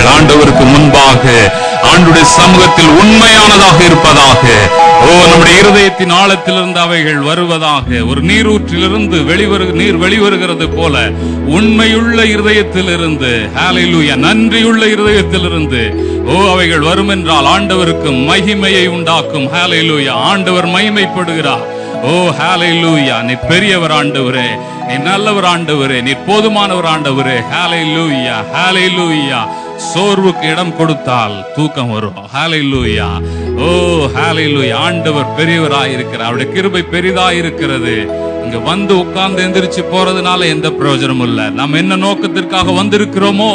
காரியங்கள் ஆண்டவருக்கு முன்பாக ஆண்டுடைய சமூகத்தில் உண்மையானதாக இருப்பதாக. நம்முடைய இருதயத்தின் ஆழத்திலிருந்து அவைகள் வருவதாக. ஒரு நீரூற்றிலிருந்து நீர் வெளிவருகிறது போல உண்மையுள்ள இருதயத்திலிருந்து, ஹல்லேலூயா, நன்றியுள்ள இருதயத்திலிருந்து அவைகள் வரும் என்றால் ஆண்டவருக்கு மகிமையை உண்டாக்கும். ஹல்லேலூயா, ஆண்டவர் மகிமைப்படுகிறார். ஹல்லேலூயா, நீ பெரியவர் ஆண்டவரே, நீ நல்லவர் ஆண்டவரே, நீ போதுமானவர் ஆண்டவரே. ஹல்லேலூயா, ஹல்லேலூயா. சோர்வுக்கு இடம் கொடுத்தால் தூக்கம் வரும். ஹல்லேலூயா, ஹல்லேலூயா. ஆண்டவர் பெரியவராயிருக்கிறார், அவருடைய கிருபை பெரிதாயிருக்கிறது. இங்க வந்து உட்கார்ந்து எந்திரிச்சு போறதுனால எந்த பிரயோஜனமும் இல்ல. நாம் என்ன நோக்கத்திற்காக வந்திருக்கிறோமோ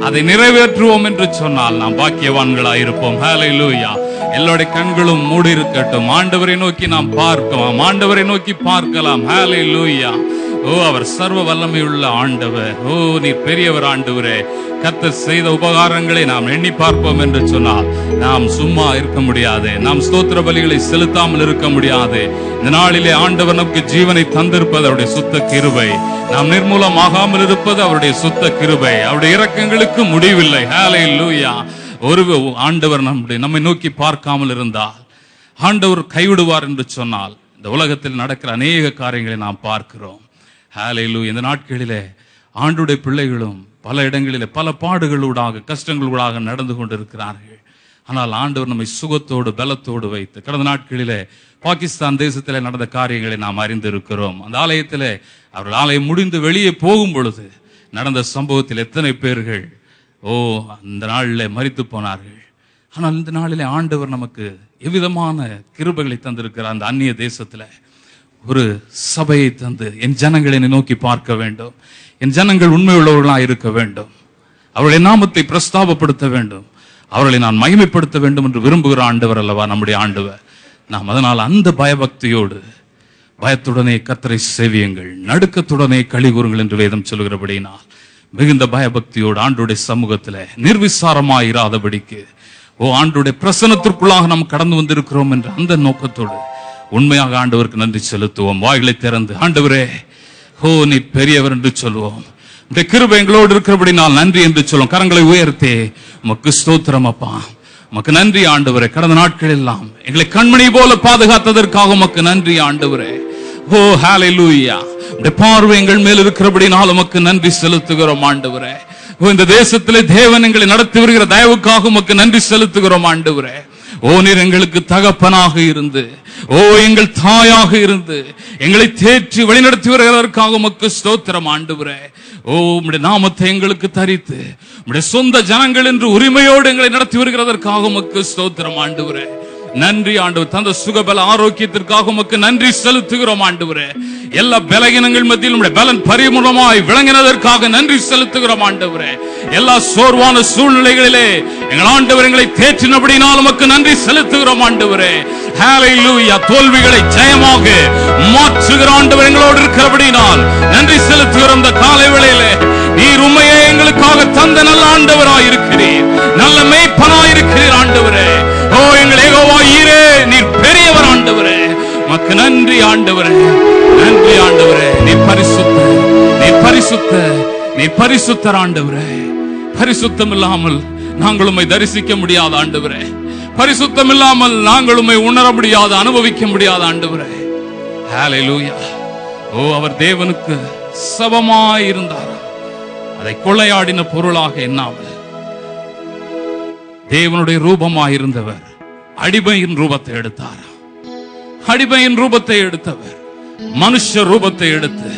அதை நிறைவேற்றுவோம் என்று சொன்னால் நாம் பாக்கியவான்களாயிருப்போம். ஹல்லேலூயா. எல்லோருடைய கண்களும் மூடி இருக்கட்டும். ஆண்டவரை நோக்கி நாம் பார்க்கலாம், ஆண்டவரை நோக்கி பார்க்கலாம். ஹல்லேலூயா. அவர் சர்வ வல்லமையுள்ள ஆண்டவர். நீர் பெரியவர் ஆண்டவரே. கர்த்தர் செய்த உபகாரங்களை நாம் எண்ணி பார்ப்போம் என்று சொன்னால் நாம் சும்மா இருக்க முடியாது, நாம் ஸ்தோத்திர பலிகளை செலுத்தாமல் இருக்க முடியாது. இந்த நாளிலே ஆண்டவர் நமக்கு ஜீவனை தந்திருப்பது அவருடைய சுத்த கிருபை. நாம் நிர்மூலமாகாமல் இருப்பது அவருடைய சுத்த கிருபை. அவருடைய இரக்கங்களுக்கு முடிவில்லை. ஹல்லேலூயா. ஒரு ஆண்டவர் நம்மை நோக்கி பார்க்காமல் இருந்தால், ஆண்டவர் கைவிடுவார் என்று சொன்னால் இந்த உலகத்தில் நடக்கிற அநேக காரியங்களை நாம் பார்க்கிறோம். ஹல்லேலூயா. இந்த நாட்களிலே ஆண்டுடைய பிள்ளைகளும் பல இடங்களிலே பல பாடுகளூடாக கஷ்டங்களூடாக நடந்து கொண்டிருக்கிறார்கள். ஆனால் ஆண்டவர் நம்மை சுகத்தோடு பலத்தோடு வைத்து, கடந்த நாட்களிலே பாகிஸ்தான் தேசத்திலே நடந்த காரியங்களை நாம் அறிந்திருக்கிறோம். அந்த ஆலயத்திலே அவர்கள் ஆலயம் முடிந்து வெளியே போகும் பொழுது நடந்த சம்பவத்தில் எத்தனை பேர்கள் அந்த நாளில் மரித்து போனார்கள். ஆனால் இந்த நாளிலே ஆண்டவர் நமக்கு எவ்விதமான கிருபைகளை தந்திருக்கிறார். அந்த அந்நிய தேசத்துல ஒரு சபையை தந்து, என் ஜனங்களை நோக்கி பார்க்க வேண்டும், என் ஜனங்கள் உண்மை உள்ளவர்களாக இருக்க வேண்டும், அவருடைய நாமத்தை பிரஸ்தாபப்படுத்த வேண்டும், அவர்களை நான் மகிமைப்படுத்த வேண்டும் என்று விரும்புகிற ஆண்டவர் அல்லவா நம்முடைய ஆண்டவர். நாம் அதனால் அந்த பயபக்தியோடு, பயத்துடனே கர்த்தரை சேவியுங்கள், நடுக்கத்துடனே களி கூறுங்கள் என்று வேதம் சொல்கிறபடினால் மிகுந்த பயபக்தியோடு ஆண்டுடைய சமூகத்தில் நிர்விசாரமாயிராதபடிக்கு ஆண்டுடைய பிரசனத்திற்குள்ளாக நாம் கடந்து வந்திருக்கிறோம் என்ற அந்த நோக்கத்தோடு உண்மையாக ஆண்டவருக்கு நன்றி செலுத்துவோம். வாய்களை திறந்து ஆண்டவரே நீ பெரியவர் என்று சொல்லுவோம். இந்த கிருபை எங்களோடு இருக்கிறபடினால் நன்றி என்று சொல்லுவோம். கரங்களை உயர்த்தே உமக்கு ஸ்தோத்திரம் அப்பா, உமக்கு நன்றி ஆண்டவரே. கடந்த நாட்கள் எல்லாம் எங்களை கண்மணி போல பாதுகாத்ததற்காக உமக்கு நன்றி ஆண்டவரே. ஹல்லேலூயா. பார்வை எங்கள் மேல் இருக்கிறபடினால் உமக்கு நன்றி செலுத்துகிறோம் ஆண்டவரே. இந்த தேசத்திலே தேவன் எங்களை நடத்தி வருகிற தயவுக்காக உமக்கு நன்றி செலுத்துகிறோம் ஆண்டவரே. நீர் எங்களுக்கு தகப்பனாக இருந்து, எங்கள் தாயாக இருந்து எங்களை தேற்றி வழிநடத்தி வருகிறதற்காக உமக்கு ஸ்தோத்திரம் ஆண்டவரே. உம்முடைய நாமத்தை எங்களுக்கு தரித்து உம்முடைய சொந்த ஜனங்கள் என்று உரிமையோடு எங்களை நடத்தி வருகிறதற்காக உமக்கு ஸ்தோத்திரம் ஆண்டவரே. நன்றி ஆண்டவர். தந்த சுகபல ஆரோக்கியத்திற்காக உமக்கு நன்றி செலுத்துகிறோம் ஆண்டவரே. எல்லா பலகீனங்கள் மத்தியில் உம்முடைய பலன் பரிபூர்ணமாய் விளங்கினதற்காக நன்றி செலுத்துகிறோம் ஆண்டவரே. எல்லா சோர்வான சூழ்நிலைகளிலே எங்கள் ஆண்டவர் எங்களை தேற்றினபடினால் உமக்கு நன்றி செலுத்துகிறோம் ஆண்டவரே. ஹல்லேலூயா. தோல்விகளை ஜெயமாக மாற்றுகிற ஆண்டவர் எங்களோடு இருக்கிறபடினால் நன்றி செலுத்துகிறோம். இந்த காலை வேளையிலே நீர் உண்மையை எங்களுக்காக தந்த நல்ல ஆண்டவராய் இருக்கிறீர், நல்ல மேய்ப்பனாய் இருக்கிறீர் ஆண்டவரே. எங்கள் யெகோவா ஈரே, நீர் பெரியவர் ஆண்டவரே. உமக்கு நன்றி ஆண்டவரே, நன்றி ஆண்டவரே. நீ பரிசுத்த, நீ பரிசுத்த, நீ பரிசுத்தர் ஆண்டவரே. பரிசுத்தம் இல்லாமல் நாங்கள் உம்மை தரிசிக்க முடியாத ஆண்டவரே. பரிசுத்தம் இல்லாமல் நாங்கள் உம்மை உணர முடியாத, அனுபவிக்க முடியாத ஆண்டவரே. ஹல்லேலூயா. அவர் தேவனுக்கு சமமாய் இருந்தார், அதை கொள்ளையாடின பொருளாக எண்ணாமல் தேவனுடைய ரூபமாய் இருந்தவர் அடிமையின் ரூபத்தை எடுத்தார். அடிமையின் ரூபத்தை எடுத்தவர் மனுஷ ரூபத்தை எடுத்து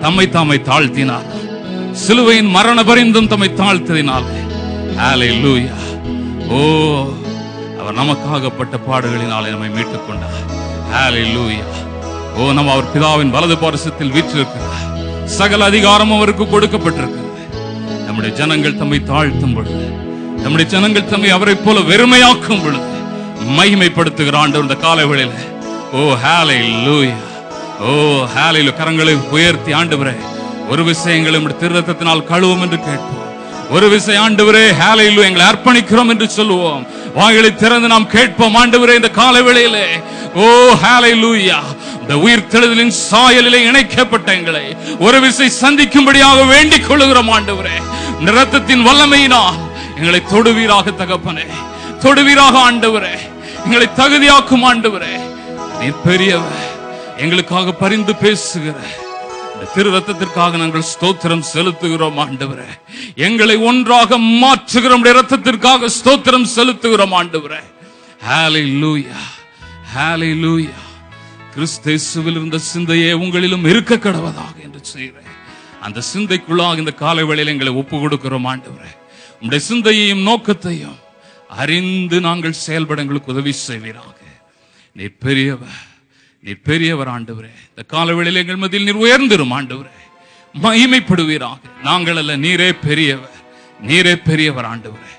தம்மை தாமை தாழ்த்தினார். சிலுவையின் மரண பரிந்தும் தம்மை தாழ்த்தினார். ஹல்லேலூயா. அவர் நமக்காகப்பட்ட பாடுகளினாலே நம்மை மீட்டுக் கொண்டார். ஹல்லேலூயா. நம்ம அவர் பிதாவின் வலது பாரிசத்தில் வீற்றிருக்கிறார். சகல அதிகாரம் அவருக்கு கொடுக்கப்பட்டிருக்கிறது. நம்முடைய ஜனங்கள் தம்மை தாழ்த்தும் பொழுது, நம்முடைய ஜனங்கள் தம்மை அவரை போல வெறுமையாக்கும் பொழுது மகிமைப்படுத்துகிற ஆண்டவர் இந்த காலை வேளையில ஹல்லேலூயா. ஹல்லேலூயா. கரங்களை உயர்த்தி ஆண்டவரே, ஒரு விஷயங்களை நம்முடைய திருரத்தத்தினால் கழுவும் என்று கேட்போம். ஒரு விஷயம் ஆண்டவரே ஹல்லேலூயா எங்களை அர்ப்பணிக்கிறோம் என்று சொல்லுவோம். வாய்களை திறந்து நாம் கேட்போம் ஆண்டவரே இந்த காலை வேளையிலே. ஹல்லேலூயா. இந்த உயிர் தெழுதலின் சாயலிலே இணைக்கப்பட்ட எங்களை ஒரு விசை சந்திக்கும்படியாக வேண்டிக் கொள்ளுகிறோம் ஆண்டவரே. இரத்தத்தின் வல்லமையினால் எங்களை தொடுவீராக தகப்பனே, தொடுவீராக ஆண்டவரே, எங்களை தகுதியாக்கும் ஆண்டவரே. நீர் பெரியவர், எங்களுக்காக பரிந்து பேசுகிற திரு ரத்தத்திற்காக நாங்கள் ஸ்தோத்திரம் செலுத்துகிறோம் ஆண்டவரே. எங்களை ஒன்றாக மாற்றுகிற ரத்தத்திற்காக ஸ்தோத்திரம் செலுத்துகிறோம் ஆண்டவரே. ஹல்லேலூயா, ஹல்லேலூயா. கிறிஸ்து இயேசுவில் இருந்த சிந்தையே உங்களிலும் இருக்க கடவதாக என்று செய்கிறேன். அந்த சிந்தைக்குள்ளாக இந்த காலை வேளையில் எங்களை ஒப்பு கொடுக்கிறோம் ஆண்டவரே. உங்களுடைய சிந்தையையும் நோக்கத்தையும் அறிந்து நாங்கள் செயல்பட எங்களுக்கு உதவி செய்வீராக. நீர் பெரியவர், நீர் பெரியவர் ஆண்டவரே. இந்த காலவேளையில் எங்கள் மத்தியில் நீர் உயர்ந்திரும் ஆண்டவரே, மகிமைப்படுவீராக. நாங்கள் அல்ல, நீரே பெரியவர், நீரே பெரியவர் ஆண்டவரே.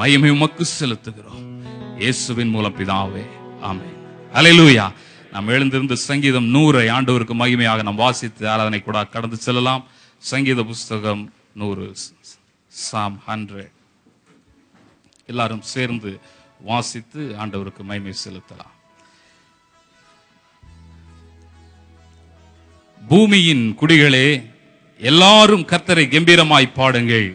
மகிமை உமக்கு செலுத்துகிறோம் இயேசுவின் மூலம் பிதாவே, ஆமென். அல்லேலூயா. நாம் எழுந்திருந்து சங்கீதம் 100 ஆண்டவருக்கு மகிமையாக நாம் வாசித்து ஆராதனை கூட கடந்து செல்லலாம். சங்கீத புஸ்தகம் 100, Psalm 100 எல்லாரும் சேர்ந்து வாசித்து ஆண்டவருக்கு மகிமை செலுத்தலாம். பூமியின் குடிகளே, எல்லாரும் கர்த்தரை கம்பீரமாய் பாடுங்கள்.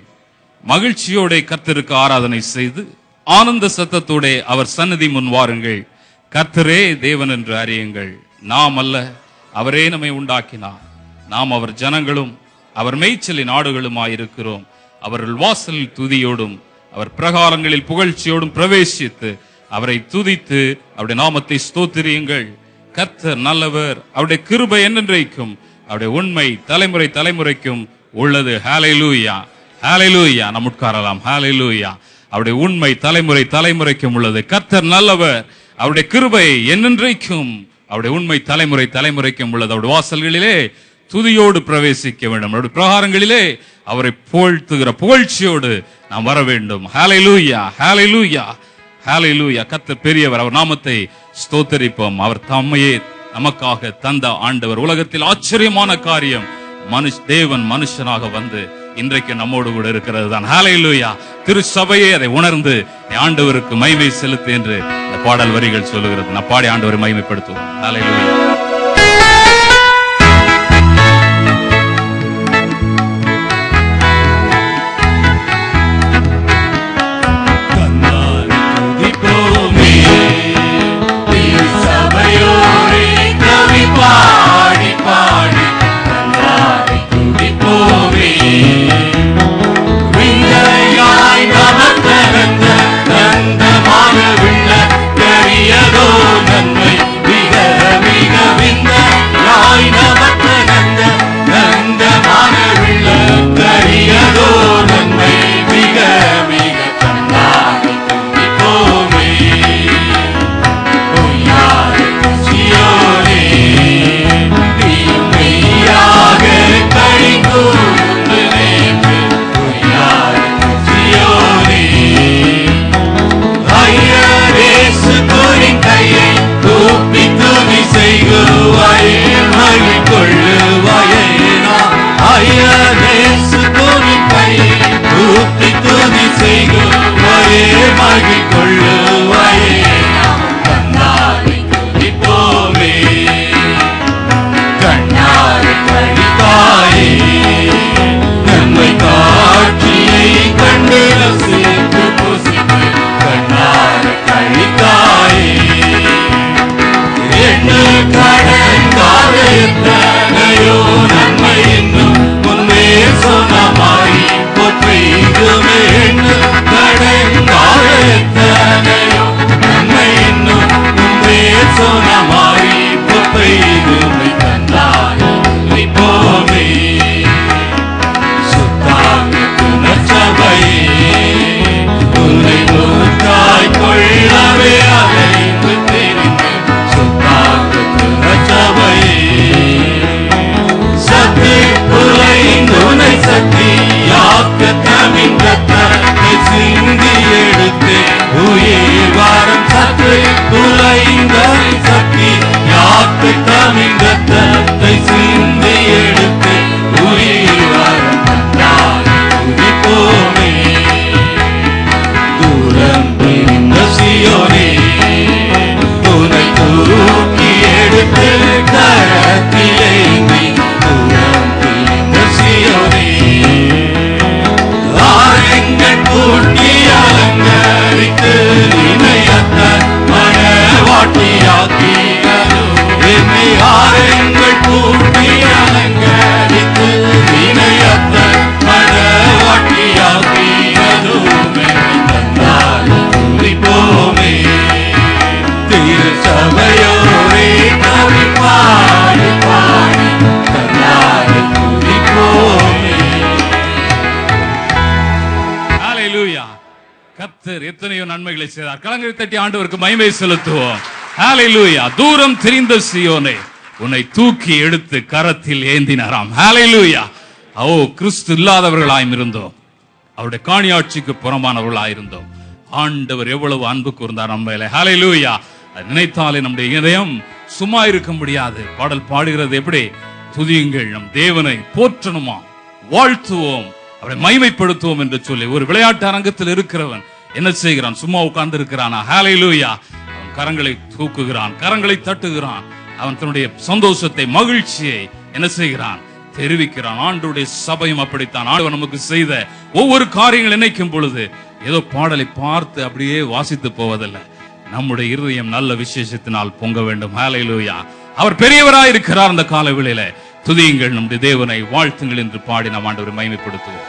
மகிழ்ச்சியோட கர்த்தருக்கு ஆராதனை செய்து ஆனந்த சத்தத்தோட அவர் சந்நிதி முன் வாருங்கள். கர்த்தரே தேவன் என்று அறியுங்கள். நாம் அல்ல, அவரே நம்மை உண்டாக்கினார். நாம் அவர் ஜனங்களும் அவர் மேய்ச்சலின் ஆடுகளுமாயிருக்கிறோம். அவர்கள் வாசலில் துதியோடும் அவர் பிரகாரங்களில் புகழ்ச்சியோடும் பிரவேசித்து அவரை துதித்து அவருடைய நாமத்தை ஸ்தோத்திரியுங்கள். கர்த்தர் நல்லவர், அவருடைய கிருபை என்றென்றைக்கும், அவருடைய உண்மை தலைமுறை தலைமுறைக்கும் உள்ளது. ஹல்லேலூயா, ஹல்லேலூயா. நாம் உட்காரலாம். ஹல்லேலூயா. அவருடைய உண்மை தலைமுறை தலைமுறைக்கும் உள்ளது. கர்த்தர் நல்லவர், அவருடைய கிருபை என்றென்றைக்கும், அவருடைய உண்மை தலைமுறை தலைமுறைக்கும் உள்ளது. அவருடைய வாசல்களிலே துதியோடு பிரவேசிக்க வேண்டும். அவருடைய பிரகாரங்களிலே அவரை புகழ்த்துகிற புகழ்ச்சியோடு நாம் வர வேண்டும். ஹல்லேலூயா, ஹல்லேலூயா, ஹல்லேலூயா. கர்த்தர் பெரியவர், அவர் நாமத்தை ஸ்தோத்தரிப்போம். அவர் தம்மையே நமக்காக தந்த ஆண்டவர். உலகத்தில் ஆச்சரியமான காரியம், தேவன் மனுஷனாக வந்து இன்றைக்கு நம்மோடு கூட இருக்கிறது தான். ஹல்லேலூயா. திருச்சபையே அதை உணர்ந்து ஆண்டவருக்கு மகிமை செலுத்து என்று இந்த பாடல் வரிகள் சொல்லுகிறது. நான் பாடி ஆண்டவரை மகிமைப்படுத்துவோம். ஹல்லேலூயா. பாடி பாடி நன்றாய் துதிப்போமே. விண்ணையாய் நமக்ககந்த நந்தமான விண்ண கரியதோ நன்மை மிக மிக விண்ணையாய் நமக்ககந்த நந்தமான விண்ண கரியதோ நன்மை மிக மிக நன்றாய் துதிப்போமே. பொய்யாய் சியோனே திருச்சபையோரே கவி பாடி பாடி கர்த்தாவை துதிப்போமே. ஹல்லேலூயா. கர்த்தர் எத்தனையோ நன்மைகளை செய்தார். கரங்களை தட்டி ஆண்டவருக்கு மகிமை செலுத்துவோம். ஹல்லேலூயா. தூரம் தெரிந்த சீயோனே, உன்னை தூக்கி எடுத்து கரத்தில் ஏந்தினாராம். ஹல்லேலூயா. ஓ, கிறிஸ்து இல்லாதவர்களாயும் இருந்தோம், அவருடைய காணியாட்சிக்கு புறம்பானவர்களாயிருந்தோம். ஆண்டவர் எவ்வளவு அன்பு கூர்ந்தார் நம்ம மேலே. ஹல்லேலூயா. நினைத்தாலே நம்முடைய இதயம் சும்மா இருக்க முடியாது. பாடல் பாடுகிறது எப்படி? துதியுங்கள், நம் தேவனை போற்றணுமா, வாழ்த்துவோம், அவரை மகிமைப்படுத்துவோம் என்று சொல்லி. ஒரு விளையாட்டு அரங்கத்தில் இருக்கிறவன் என்ன செய்கிறான்? சும்மா உட்கார்ந்து இருக்கிறானா? ஹல்லேலூயா. அவன் கரங்களை தூக்குகிறான், கரங்களை தட்டுகிறான். அவன் தன்னுடைய சந்தோஷத்தை, மகிழ்ச்சியை என்ன செய்கிறான்? தெரிவிக்கிறான். ஆண்டவருடைய சபையும் அப்படித்தான். ஆண்டவர் நமக்கு செய்த ஒவ்வொரு காரியங்கள் நினைக்கும் பொழுது ஏதோ பாடலை பார்த்து அப்படியே வாசித்து போவதில்லை. நம்முடைய இருதயம் நல்ல விசேஷத்தினால் பொங்க வேண்டும். ஹல்லேலூயா. அவர் பெரியவராய் இருக்கிறார். அந்த கால வேளையில துதியுங்கள், நம்முடைய தேவனை வாழ்த்துங்கள் என்று பாடி நாம் ஆண்டவரை மகிமைப்படுத்துவோம்.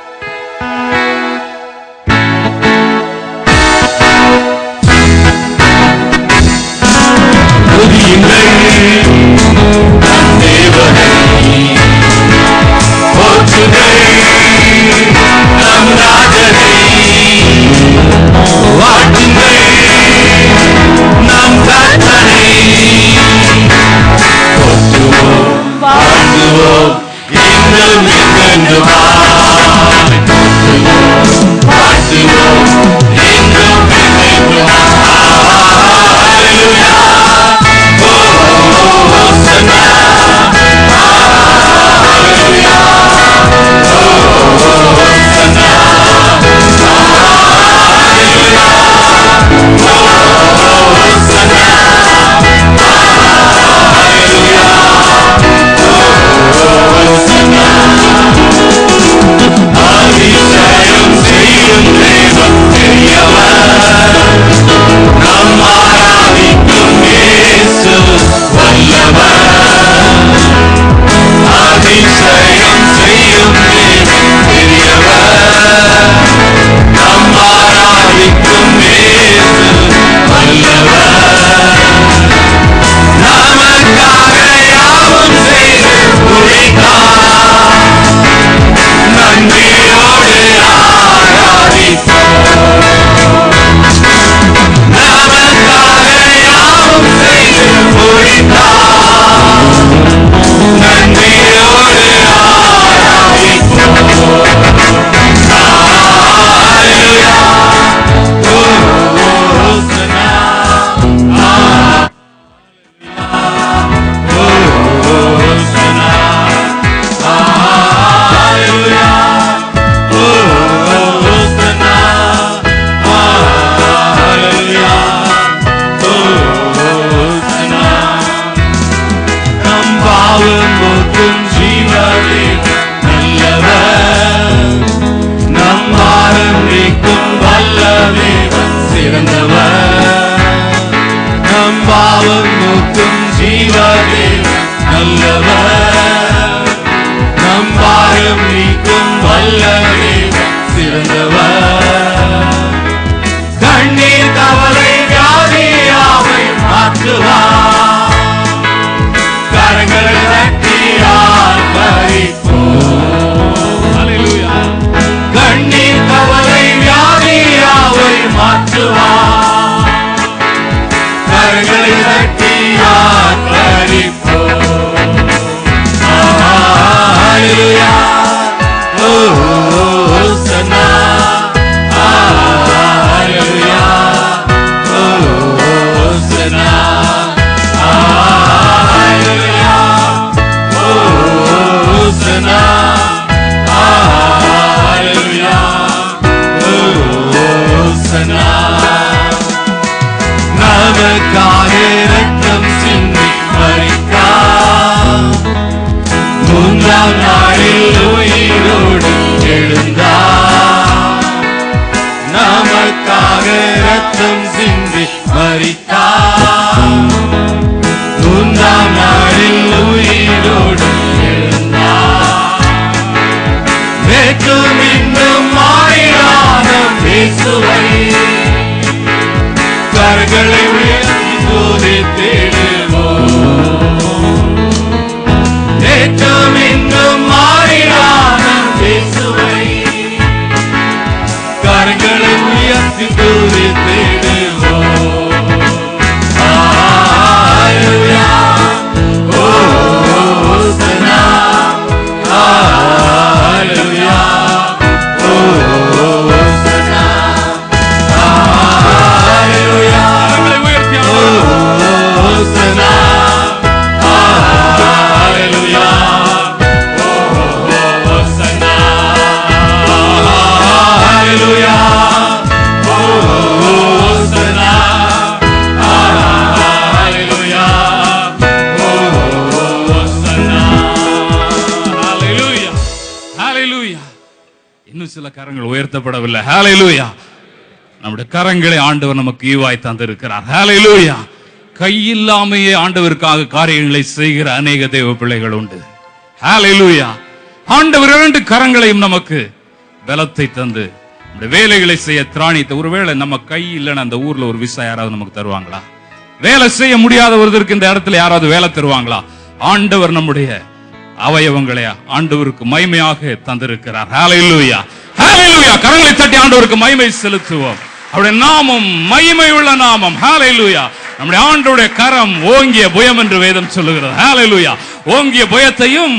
தேற்றம் இன்னும் மாறிடாத இயேசுவை கரங்களை உயர்த்தி துதித்திடுவோம். ஹalleluya ஹோசனா ஹalleluya ஹோசனா ஹalleluya கரங்களை உயர்த்தி ஹோசனா ஹalleluya ஹோசனா ஹalleluya ஹோசனா ஹalleluya ஹோசனா. ஹalleluya ஹalleluya. இன்னும் சில கரங்கள் உயர்த்தப்படவில்லை. ஹalleluya. நம்முடைய கரங்களை ஆண்டவர் நமக்கு ஈவாய் தந்திருக்கிறார். ஹalleluya. கையில்லாமையே ஆண்டவருக்காக காரியங்களை செய்கிற அநேக தேவ பிள்ளைகள் உண்டு. ஹalleluya. ஆண்டவர் 2 கரங்களையும் நமக்கு பலத்தை தந்து நம்முடைய வேலைகளை செய்ய திராணித்த. ஒருவேளை நம்ம கை இல்லைன்னா அந்த ஊர்ல ஒரு விசா யாராவது நமக்கு தருவாங்களா? வேலை செய்ய முடியாதவர்களுக்கு இந்த இடத்துல யாராவது வேலை தருவாங்களா? ஆண்டவர் நம்முடைய அவயவங்களை ஆண்டவருக்கு மகிமையாக தந்திருக்கிறார். ஹalleluya ஹalleluya. கரங்களை தட்டி ஆண்டவருக்கு மகிமை செலுத்துவோம். அவருடைய நாமம் மகிமையுள்ள நாமம். ஹalleluya. நம்முடைய ஆண்டவருடைய கரம் ஓங்கிய புயம் என்று வேதம் சொல்லுகிறது. ஹalleluya. ஓங்கிய புயத்தையும்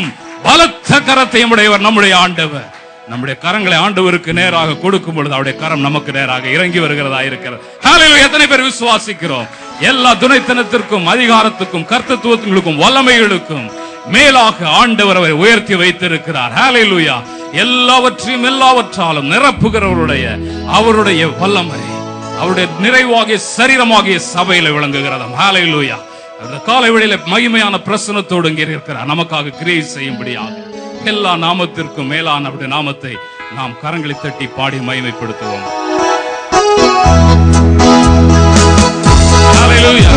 பலத்த கரத்தையும் உடையவர் நம்முடைய ஆண்டவர். நம்முடைய கரங்களை ஆண்டவருக்கு நேராக கொடுக்கும் பொழுது அவருடைய கரம் நமக்கு நேராக இறங்கி வருகிறதா இருக்கிறது. ஹalleluya. எத்தனை பேர் விசுவாசிக்கிறோம்? எல்லா துணைத்தனத்திற்கும் அதிகாரத்துக்கும் கர்த்தத்துவங்களுக்கும் வல்லமைகளுக்கும் மேலாக ஆண்டவர் அவரை உயர்த்தி வைத்திருக்கிறார். ஹalleluya. எல்லாவற்றையும் எல்லாவற்றாலும் நிரப்புகிறவருடைய அவருடைய வல்லமை அவருடைய நிறைவாகிய சரீரமாகிய சபையில விளங்குகிறது. ஹalleluya. அந்த காலை வேளையில மகிமையான பிரசன்னத்தோடு இங்கே இருக்கிறார் நமக்காக கிரியை செய்யும்படியாக. எல்லா நாமத்திற்கும் மேலான அவருடைய நாமத்தை நாம் கரங்களை தட்டி பாடி மகிமைப்படுத்துவோம். ஹalleluya.